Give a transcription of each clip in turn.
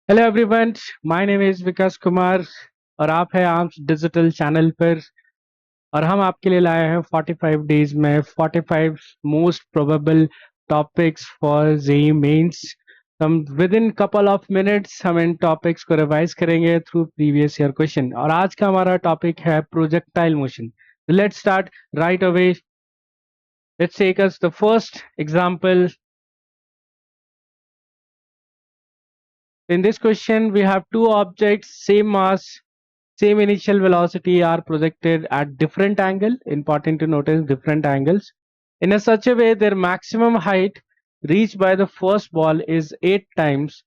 Hello everyone, my name is Vikas Kumar और आप हैं आर्म्स डिजिटल चैनल पर। और हम आपके लिए लाए हैं 45 डेज में 45 most probable topics for JEE mains. हम within couple of minutes हम इन टॉपिक्स को रिवाइज करेंगे थ्रू प्रीवियस ईयर क्वेश्चन। और आज का हमारा टॉपिक है projectile motion. Let's start right away. Let's take us the first example. In this question, we have two objects, same mass, same initial velocity are projected at different angle. Important to notice different angles. In a such a way, their maximum height reached by the first ball is 8 times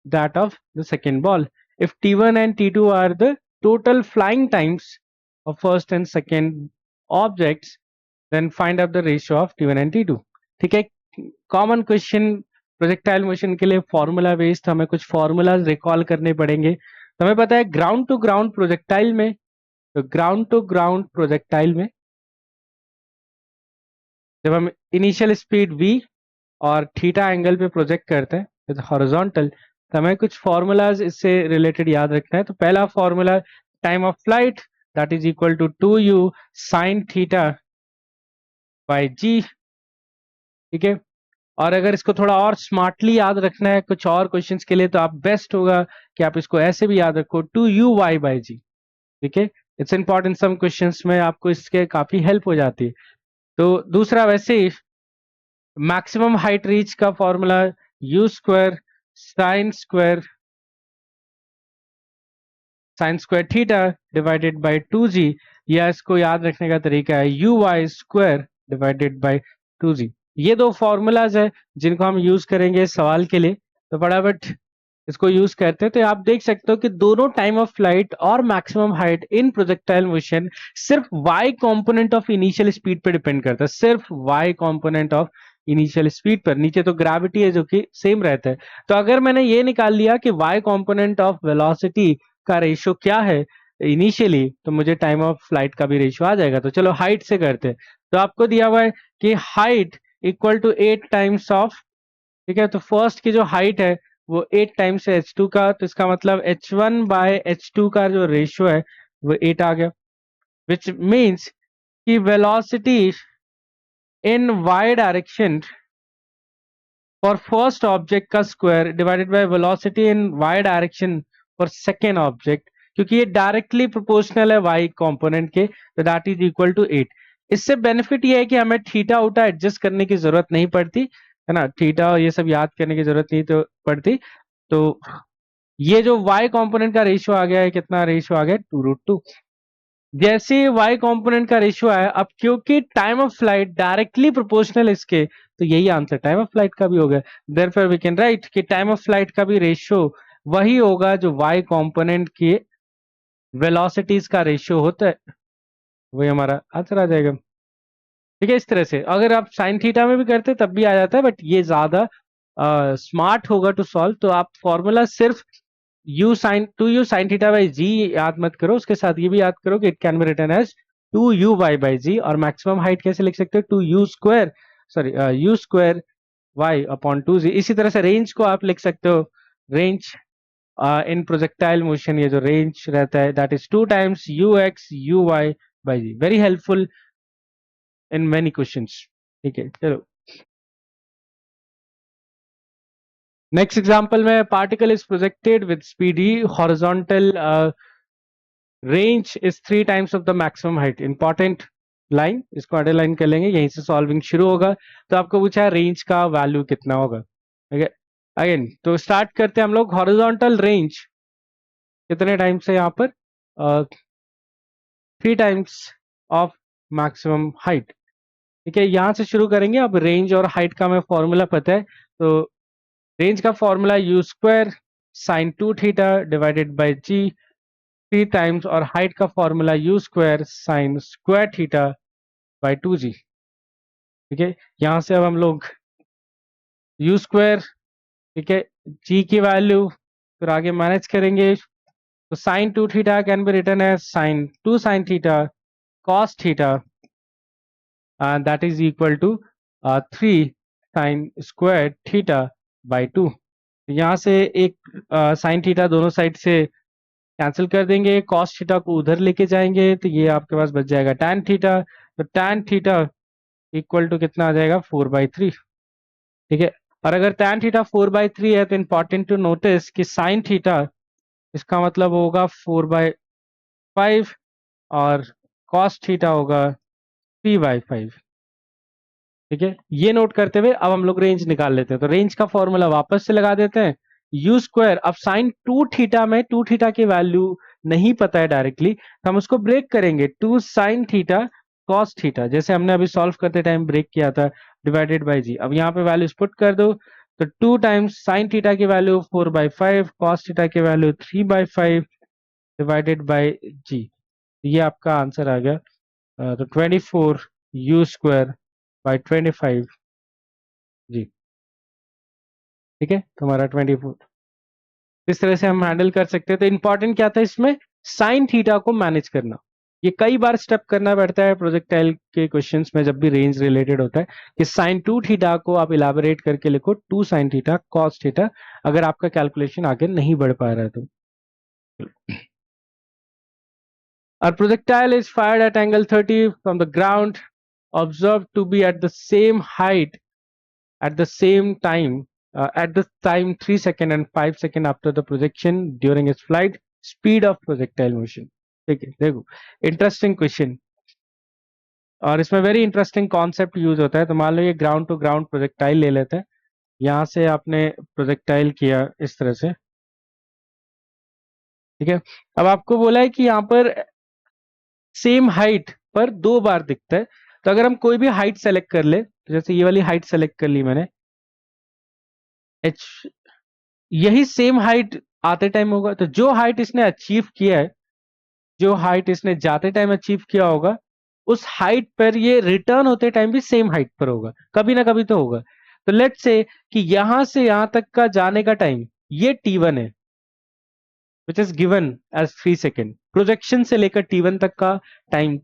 that of the second ball. If T1 and T2 are the total flying times of first and second objects, then find out the ratio of T1 and T2. ठीक है, common question. Projectile motion के लिए formula based हमें कुछ formulas recall करने पड़ेंगे। तो हमें पता है ग्राउंड टू ग्राउंड प्रोजेक्टाइल में, तो ग्राउंड टू ग्राउंड प्रोजेक्टाइल में जब हम इनिशियल स्पीड v और थीटा एंगल पे प्रोजेक्ट करते हैं हॉरिजॉन्टल, तो हमें कुछ फॉर्मूलाज इससे रिलेटेड याद रखना है। तो पहला formula time of flight that is equal to 2u sine theta by g. ठीक है, और अगर इसको थोड़ा और स्मार्टली याद रखना है कुछ और क्वेश्चंस के लिए, तो आप बेस्ट होगा कि आप इसको ऐसे भी याद रखो 2u/g। ठीक है, इट्स इंपॉर्टेंट, सम क्वेश्चंस में आपको इसके काफी हेल्प हो जाती है। तो दूसरा वैसे ही मैक्सिमम हाइट रीच का formula u square sine square theta divided by 2g, या इसको याद रखने का तरीका है u y square divided by 2g। ये दो फॉर्मूलाज है जिनको हम यूज करेंगे सवाल के लिए। तो फटाफट इसको यूज करते हैं। तो आप देख सकते हो कि दोनों टाइम ऑफ फ्लाइट और maximum height in projectile motion सिर्फ y component of initial speed पे डिपेंड करता है, सिर्फ y component of initial speed पर। नीचे तो ग्रेविटी है जो कि सेम रहता है। तो अगर मैंने ये निकाल लिया कि y कंपोनेंट ऑफ वेलोसिटी का रेशियो क्या है इनिशियली, तो मुझे टाइम ऑफ फ्लाइट का भी रेशियो आ जाएगा। तो चलो हाइट से करते हैं। तो आपको दिया हुआ है कि height equal to 8 times of, ठीक है, तो फर्स्ट की जो हाइट है वो 8 टाइम्स है h2 का, तो इसका मतलब h1/h2 का जो रेशियो है वो 8 आ गया। विच मीन्स कि velocity in y direction for first object का square divided by velocity in y direction for second object, क्योंकि ये डायरेक्टली प्रोपोर्शनल है y कंपोनेंट के, तो दैट इज इक्वल टू 8। इससे बेनिफिट ये है कि हमें थीटा उटा एडजस्ट करने की जरूरत नहीं पड़ती है ना, थीटा और ये सब याद करने की जरूरत नहीं तो पड़ती। तो ये जो y कंपोनेंट का रेशियो आ गया है, कितना रेशियो आ गया 2√2। जैसे y कंपोनेंट का रेशियो आया, अब क्योंकि time of flight directly proportional इसके, तो यही आंसर टाइम ऑफ फ्लाइट का भी होगा। देयरफॉर वी कैन राइट कि टाइम ऑफ फ्लाइट का भी रेशियो वही होगा जो y कंपोनेंट के वेलोसिटीज का रेशियो होता है, वही हमारा आंसर आ जाएगा। ठीक है, इस तरह से अगर आप साइन थीटा में भी करते तब भी आ जाता है, बट ये ज्यादा स्मार्ट होगा टू सॉल्व। तो आप फॉर्मूला सिर्फ यू साइन थीटा बाई जी याद मत करो, उसके साथ ये भी याद करो कि it can be written as 2u/g। और मैक्सिमम हाइट कैसे लिख सकते हो, 2u², सॉरी u² y/2g। इसी तरह से रेंज को आप लिख सकते हो, रेंज इन प्रोजेक्टाइल मोशन ये जो रेंज रहता है that is 2 times u(x)u(y)/g। Very helpful in many questions. ठीक है, चलो नेक्स्ट एग्जांपल में particle is projected with speed e, horizontal range is 3 times of the maximum height. Important line, इसको underline कर लेंगे, यहीं से सॉल्विंग शुरू होगा। तो आपको पूछा है रेंज का वैल्यू कितना होगा। ठीक है, अगेन तो स्टार्ट करते हैं हम लोग। हॉरिजॉन्टल रेंज कितने टाइम्स है यहाँ पर, 3 टाइम्स ऑफ मैक्सिमम हाइट। ठीक है, यहां से शुरू करेंगे। अब रेंज और हाइट का हमें फॉर्मूला पता है, तो रेंज का formula u² sine 2 theta divided by g 3 times, और हाइट का formula u² sine square theta by 2g। ठीक है, यहां से अब हम लोग u², ठीक है, g की वैल्यू फिर आगे मैनेज करेंगे। तो sine 2 theta can be written as sine 2 sine theta cos theta, that is equal to 3 sine square theta by 2। यहाँ से एक साइन थीटा दोनों साइड से कैंसिल कर देंगे, कॉस थीटा को उधर लेके जाएंगे तो ये आपके पास बच जाएगा टैन थीटा। तो टैन थीटा इक्वल टू कितना आ जाएगा 4/3। ठीक है, और अगर टैन थीटा 4/3 है तो इंपॉर्टेंट टू नोटिस कि साइन थीटा इसका मतलब होगा 4/5 और कॉस थीटा होगा 3/5। ठीक है, ये नोट करते हुए अब हम लोग रेंज निकाल लेते हैं। तो रेंज का फॉर्मूला वापस से लगा देते हैं, यू स्क्वायर। अब साइन 2 थीटा में 2 थीटा की वैल्यू नहीं पता है डायरेक्टली, तो हम उसको ब्रेक करेंगे 2 sin थीटा कॉस थीटा, जैसे हमने अभी सॉल्व करते टाइम ब्रेक किया था, डिवाइडेड बाई जी। अब यहाँ पे वैल्यूज पुट कर दो, तो 2 टाइम्स साइन थीटा की वैल्यू 4/5, कॉस थीटा की वैल्यू 3/5 डिवाइडेड बाई जी। ये आपका आंसर आ गया। तो 24 u²/25 जी। ठीक है, तुम्हारा 24 इस तरह से हम हैंडल कर सकते हैं। तो इंपॉर्टेंट क्या था इसमें, साइन थीटा को मैनेज करना। ये कई बार स्टेप करना पड़ता है प्रोजेक्टाइल के क्वेश्चंस में जब भी रेंज रिलेटेड होता है, कि साइन 2 थीटा को आप इलाबोरेट करके लिखो 2 sin थीटा कॉस थीटा, अगर आपका कैलकुलेशन आगे नहीं बढ़ पा रहा है तो। Our projectile is fired at angle 30 from the ground, observed to be at the same height at the same time, at the time 3 second and 5 second after the projection during its flight, speed of projectile motion। ठीक है, देखो interesting question, और इसमें very interesting concept use होता है। तो मान लो ये ग्राउंड टू ग्राउंड प्रोजेक्टाइल ले लेते हैं, यहाँ से आपने प्रोजेक्टाइल किया इस तरह से। ठीक है, अब आपको बोला है कि यहाँ पर सेम हाइट पर 2 बार दिखता है। तो अगर हम कोई भी हाइट सेलेक्ट कर ले, तो जैसे ये वाली हाइट सेलेक्ट कर ली मैंने, एच, यही सेम हाइट आते टाइम होगा। तो जो हाइट इसने अचीव किया है, जो हाइट इसने जाते टाइम अचीव किया होगा, उस हाइट पर ये रिटर्न होते टाइम भी सेम हाइट पर होगा, कभी ना कभी तो होगा। तो लेट्स से कि यहां से यहां तक का जाने का टाइम ये t1 है, which is given as 3 second. Projection से लेकर t1 तक का टाइम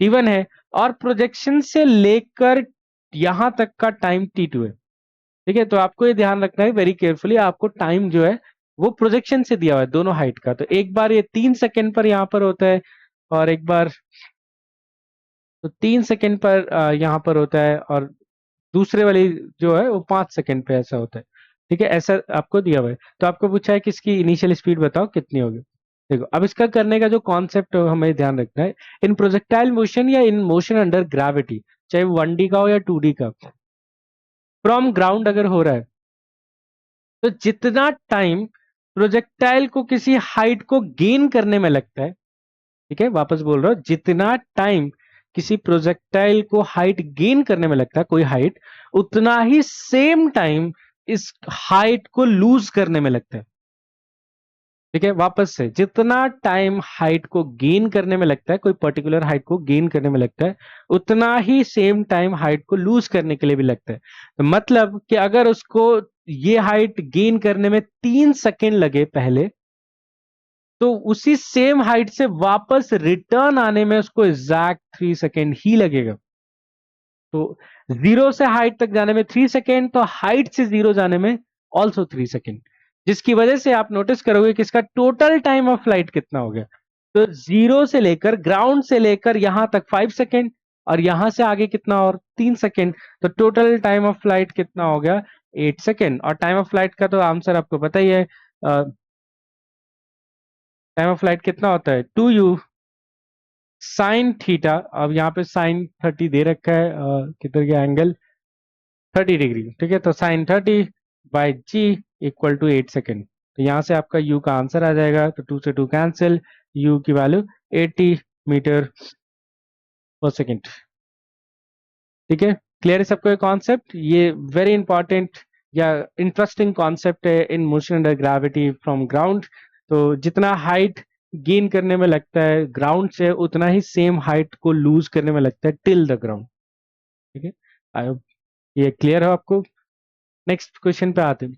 t1 है, और प्रोजेक्शन से लेकर यहां तक का टाइम t2 है। ठीक है, तो आपको ये ध्यान रखना है वेरी केयरफुली, आपको टाइम जो है वो प्रोजेक्शन से दिया हुआ है दोनों हाइट का। तो एक बार ये 3 सेकेंड पर यहाँ पर होता है, और एक बार तो 3 सेकेंड पर यहाँ पर होता है, और दूसरे वाली जो है वो 5 सेकेंड पे ऐसा होता है। ठीक है, ऐसा आपको दिया हुआ है। तो आपको पूछा है कि इसकी इनिशियल स्पीड बताओ कितनी होगी। देखो, अब इसका करने का जो कॉन्सेप्ट हमें ध्यान रखना है, इन प्रोजेक्टाइल मोशन या इन मोशन अंडर ग्रेविटी, चाहे वो 1D का हो या 2D का, फ्रॉम ग्राउंड अगर हो रहा है, तो जितना टाइम प्रोजेक्टाइल को किसी हाइट को गेन करने में लगता है, ठीक है वापस बोल रहा हूं, जितना टाइम किसी प्रोजेक्टाइल को हाइट गेन करने में लगता है, कोई हाइट, उतना ही सेम टाइम इस हाइट को लूज करने में लगता है। ठीक है, वापस से, जितना टाइम हाइट को गेन करने में लगता है, कोई पर्टिकुलर हाइट को गेन करने में लगता है, उतना ही सेम टाइम हाइट को लूज करने के लिए भी लगता है। तो मतलब कि अगर उसको ये हाइट गेन करने में 3 सेकेंड लगे पहले, तो उसी सेम हाइट से वापस रिटर्न आने में उसको एग्जैक्ट 3 सेकेंड ही लगेगा। तो जीरो से हाइट तक जाने में 3 सेकेंड, तो हाइट से जीरो जाने में ऑल्सो 3 सेकेंड, जिसकी वजह से आप नोटिस करोगे कि इसका टोटल टाइम ऑफ फ्लाइट कितना हो गया। तो जीरो से लेकर, ग्राउंड से लेकर यहां तक 5 सेकेंड, और यहां से आगे कितना और 3 सेकेंड, तो टोटल टाइम ऑफ फ्लाइट कितना हो गया 8 सेकेंड। और टाइम ऑफ फ्लाइट का तो आंसर आपको पता ही है, टाइम ऑफ फ्लाइट कितना होता है 2u साइन थीटा। अब यहाँ पे साइन 30 दे रखा है, किधर गया एंगल, 30 डिग्री। ठीक है, तो sign 30/g equal to 8 second. तो यहाँ से आपका u का आंसर आ जाएगा। तो 2 से 2 कैंसिल, u की वैल्यू 80 मीटर पर सेकेंड। ठीक है, क्लियर है सबको ये कॉन्सेप्ट, ये वेरी इंपॉर्टेंट या इंटरेस्टिंग कॉन्सेप्ट है in motion under gravity from ground. तो जितना हाइट गेन करने में लगता है ग्राउंड से, उतना ही सेम हाइट को लूज करने में लगता है टिल द ग्राउंड। ठीक है, आई होप ये क्लियर हो आपको। नेक्स्ट क्वेश्चन पे आते हैं,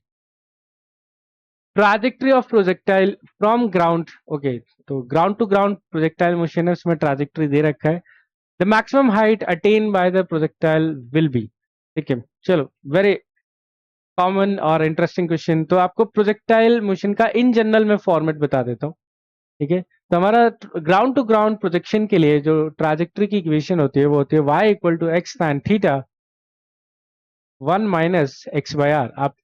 trajectory of projectile from ground. Okay, तो ground to ground projectile motion है, उसमें ट्राजेक्टरी दे रखा है, the maximum height attain by the projectile will be. ठीक है, चलो वेरी कॉमन और इंटरेस्टिंग क्वेश्चन। तो आपको प्रोजेक्टाइल मोशन का इन जनरल में फॉर्मेट बता देता हूँ, ठीक है। तो हमारा ग्राउंड टू ग्राउंड प्रोजेक्शन के लिए जो ट्राजेक्टरी की इक्वेशन होती है वो होती है y equal to x tan theta 1 - x/r। आप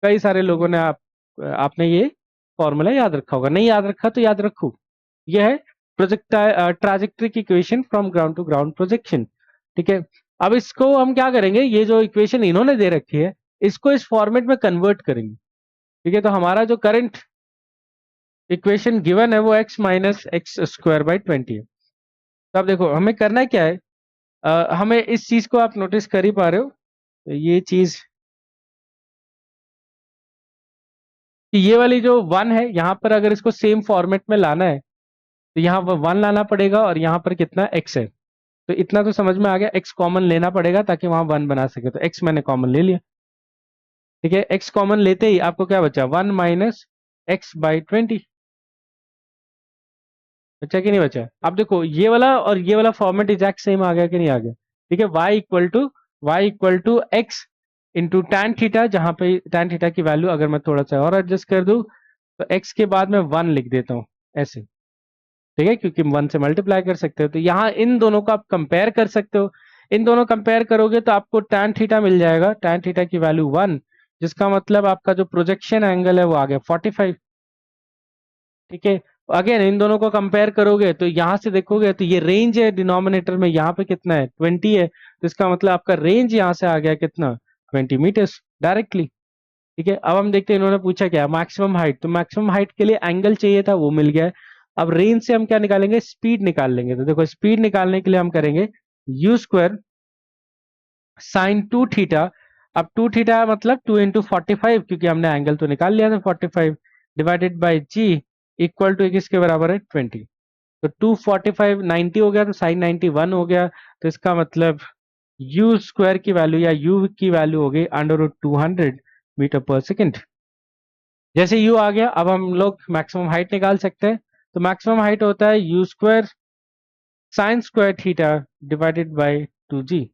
कई सारे लोगों ने आपने ये फॉर्मूला याद रखा होगा, नहीं याद रखा तो याद रखो। यह है प्रोजेक्टाइल ट्राजेक्टरी की equation from ground to ground projection, ठीक है। अब इसको हम क्या करेंगे, ये जो इक्वेशन इन्होंने दे रखी है इसको इस फॉर्मेट में कन्वर्ट करेंगे, ठीक है। तो हमारा जो करंट इक्वेशन गिवन है वो x - x²/20 है। तो अब देखो हमें करना क्या है, हमें इस चीज को आप नोटिस कर ही पा रहे हो, तो ये चीज कि ये वाली जो 1 है यहाँ पर अगर इसको सेम फॉर्मेट में लाना है तो यहाँ 1 लाना पड़ेगा और यहाँ पर कितना x है। तो इतना तो समझ में आ गया, x कॉमन लेना पड़ेगा ताकि वहां 1 बना सके। तो x मैंने कॉमन ले लिया, ठीक है। x कॉमन लेते ही आपको क्या बचा, 1 - x/20। बचा कि नहीं बचा? अब देखो ये वाला और ये वाला फॉर्मेट एग्जैक्ट सेम आ गया कि नहीं आ गया, ठीक है। y equal to x into tan theta, जहां पे टैन थीटा की वैल्यू अगर मैं थोड़ा सा और एडजस्ट कर दूं तो x के बाद में 1 लिख देता हूं ऐसे, ठीक है, क्योंकि 1 से मल्टीप्लाई कर सकते हो। तो यहाँ इन दोनों को आप कंपेयर कर सकते हो। इन दोनों कंपेयर करोगे तो आपको टैन थीटा मिल जाएगा, टैन थीटा की वैल्यू 1, जिसका मतलब आपका जो प्रोजेक्शन एंगल है वो आ गया 45, ठीक है। अगेन इन दोनों को कंपेयर करोगे तो यहाँ से देखोगे तो ये रेंज है डिनोमिनेटर में, यहाँ पे कितना है 20 है, तो इसका मतलब आपका रेंज यहाँ से आ गया कितना 20 मीटर्स डायरेक्टली, ठीक है। अब हम देखते हैं इन्होंने पूछा क्या, मैक्सिमम हाइट। तो मैक्सिमम हाइट के लिए एंगल चाहिए था, वो मिल गया है। अब रेंज से हम क्या निकालेंगे, स्पीड निकाल लेंगे। तो देखो स्पीड निकालने के लिए हम करेंगे u² sin 2 थीटा। अब 2 थीटा मतलब 2 × 45, क्योंकि हमने एंगल तो निकाल लिया था 45, divided by g equal to किसके बराबर है 20। तो 245 90 हो गया, तो साइन 91 हो गया। तो इसका मतलब u² की वैल्यू या u की वैल्यू हो गई √200 मीटर पर सेकेंड। जैसे u आ गया अब हम लोग मैक्सिमम हाइट निकाल सकते हैं। तो मैक्सिमम हाइट होता है u²sin² theta divided by 2g।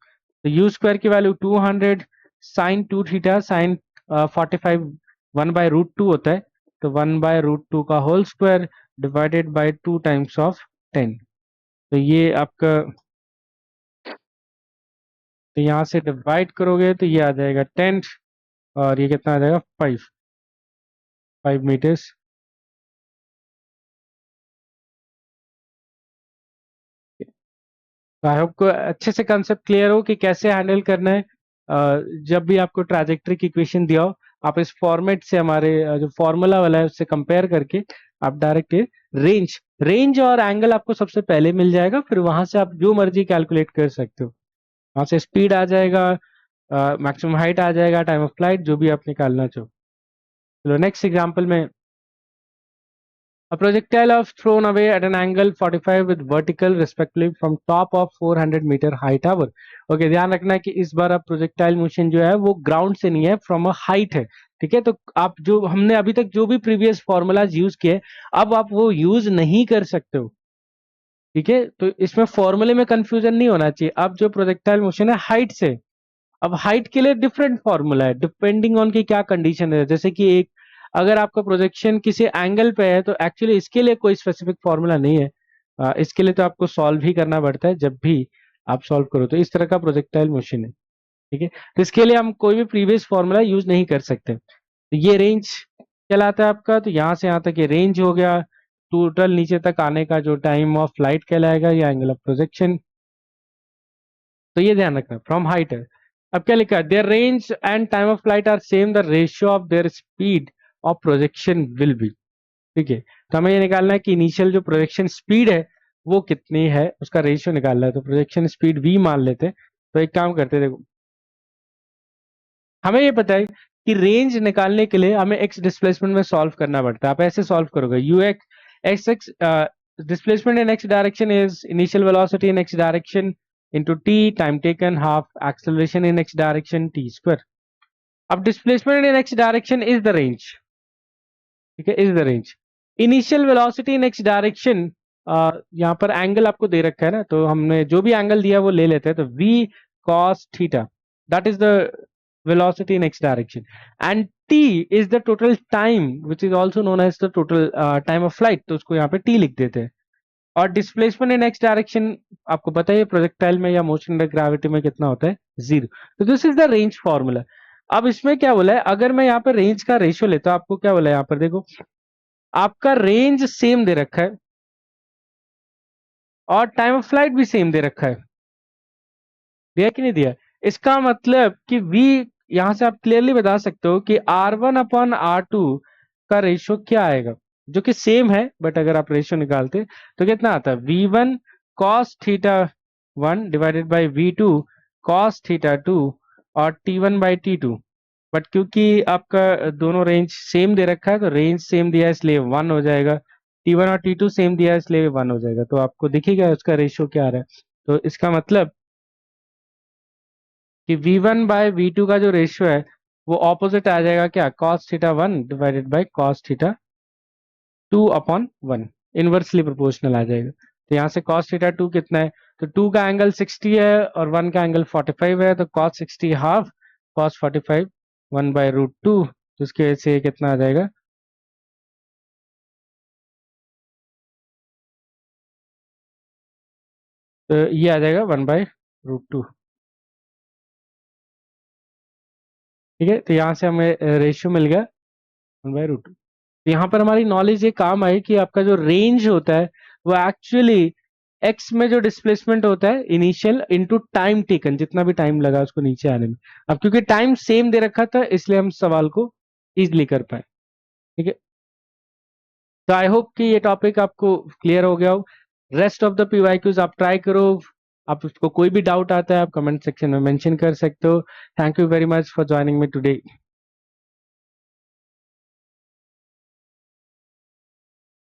तो u² की वैल्यू 200, sin 2 थीटा साइन 45 1/√2 होता है, तो 1/√2 का whole square divided by 2 times of 10। तो ये आपका, तो यहाँ से डिवाइड करोगे तो ये आ जाएगा 10 और ये कितना आ जाएगा 5 मीटर्स। आई होप को अच्छे से कंसेप्ट क्लियर हो कि कैसे हैंडल करना है। जब भी आपको ट्राजेक्टरी की इक्वेशन दिया हो, आप इस फॉर्मेट से हमारे जो फॉर्मूला वाला है उससे कंपेयर करके आप डायरेक्ट रेंज रेंज और एंगल आपको सबसे पहले मिल जाएगा, फिर वहां से आप जो मर्जी कैलकुलेट कर सकते हो। वहां से स्पीड आ जाएगा, मैक्सिमम हाइट आ जाएगा, टाइम ऑफ फ्लाइट, जो भी आप निकालना चाहो। चलो नेक्स्ट एग्जांपल में, a projectile of thrown away at an angle 45 with vertical respectively from top of 400 metre high tower। Okay, ध्यान रखना है कि इस बार अब प्रोजेक्टाइल मोशन जो है वो ग्राउंड से नहीं है, फ्रॉम अ हाइट है, ठीक है। तो आप जो हमने अभी तक जो भी प्रीवियस फॉर्मूलाज यूज किए अब आप वो यूज नहीं कर सकते हो, ठीक है। तो इसमें फॉर्मूले में कंफ्यूजन नहीं होना चाहिए। अब जो प्रोजेक्टाइल मोशन है हाइट से, अब हाइट के लिए डिफरेंट फॉर्मूला है डिपेंडिंग ऑन की क्या कंडीशन है। जैसे कि एक अगर आपका प्रोजेक्शन किसी एंगल पे है तो एक्चुअली इसके लिए कोई स्पेसिफिक फॉर्मूला नहीं है। इसके लिए तो आपको सॉल्व ही करना पड़ता है, जब भी आप सॉल्व करो तो इस तरह का प्रोजेक्टाइल मोशन है, ठीक है। तो इसके लिए हम कोई भी प्रीवियस फॉर्मूला यूज नहीं कर सकते। तो ये रेंज कहलाता है आपका, तो यहाँ से यहाँ तक ये रेंज हो गया। टोटल नीचे तक आने का जो टाइम ऑफ फ्लाइट कहलाएगा या एंगल ऑफ प्रोजेक्शन। तो ये ध्यान रखना फ्रॉम हाइट है। अब क्या लिखा है, their range and time of flight are same, the ratio of their speed of projection will be, ठीक है। तो हमें ये निकालना है कि इनिशियल जो प्रोजेक्शन स्पीड है वो कितनी है, उसका रेशियो निकालना है। तो प्रोजेक्शन स्पीड v मान लेते हैं। तो एक काम करते हैं, देखो हमें ये पता है कि रेंज निकालने के लिए हमें x डिस्प्लेसमेंट में सॉल्व करना पड़ता है। आप ऐसे सॉल्व करोगे, x displacement in x direction is initial velocity in x direction into t time taken half acceleration in x direction t square। अब displacement in x direction is the range, ठीक है, is the range। initial velocity in x direction, यहाँ पर angle आपको दे रखा है ना, तो हमने जो भी एंगल दिया वो ले लेते हैं। तो v cos theta that is the velocity in x direction, and t is the total time which is also known as the total time of flight, तो उसको यहाँ पे t लिख देते हैं। और डिस्प्लेसमेंट इन एक्स डायरेक्शन आपको पता है प्रोजेक्टाइल में या मोशन अंडर ग्रेविटी में कितना होता है, 0। तो this is the range formula. अब इसमें क्या बोला है, अगर मैं यहाँ पर रेंज का रेशियो लेता हूं, आपको क्या बोला है यहाँ पर देखो, आपका रेंज सेम दे रखा है और टाइम ऑफ फ्लाइट भी सेम दे रखा है, दिया कि नहीं दिया। इसका मतलब कि v, यहां से आप क्लियरली बता सकते हो कि R1/R2 का रेशियो क्या आएगा, जो कि सेम है, बट अगर आप रेशियो निकालते तो कितना आता है, v1 cos θ1 divided by v2 cos θ2 और t1/t2। बट क्योंकि आपका दोनों रेंज सेम दे रखा है, तो रेंज सेम दिया है इसलिए 1 हो जाएगा, t1 और t2 सेम दिया है इसलिए 1 हो जाएगा। तो आपको दिखेगा उसका रेशियो क्या आ रहा है। तो इसका मतलब कि v1/v2 का जो रेशियो है वो ऑपोजिट आ जाएगा, क्या, cos θ1 divided by cos θ2/1, inversely proportional आ जाएगा। तो यहाँ से cos θ2 कितना है, तो 2 का एंगल 60 है और 1 का एंगल 45 है, तो cos 60 हाफ cos 45 1/√2, तो उसकी वजह से कितना आ जाएगा, तो ये आ जाएगा 1/√2। ठीक है, तो यहाँ से हमें रेशियो मिल गया 1/√2। तो यहाँ पर हमारी नॉलेज ये काम आई कि आपका जो रेंज होता है वो एक्चुअली एक्स में जो डिस्प्लेसमेंट होता है इनिशियल इनटू टाइम टेकन, जितना भी टाइम लगा उसको नीचे आने में। अब क्योंकि टाइम सेम दे रखा था इसलिए हम सवाल को इजीली कर पाए। ठीक है, तो आई होप कि ये टॉपिक आपको क्लियर हो गया हो। रेस्ट ऑफ द पीवाईक्यूज आप ट्राई करो, आप उसको कोई भी डाउट आता है आप कमेंट सेक्शन में मेंशन कर सकते हो। Thank you very much for joining me today.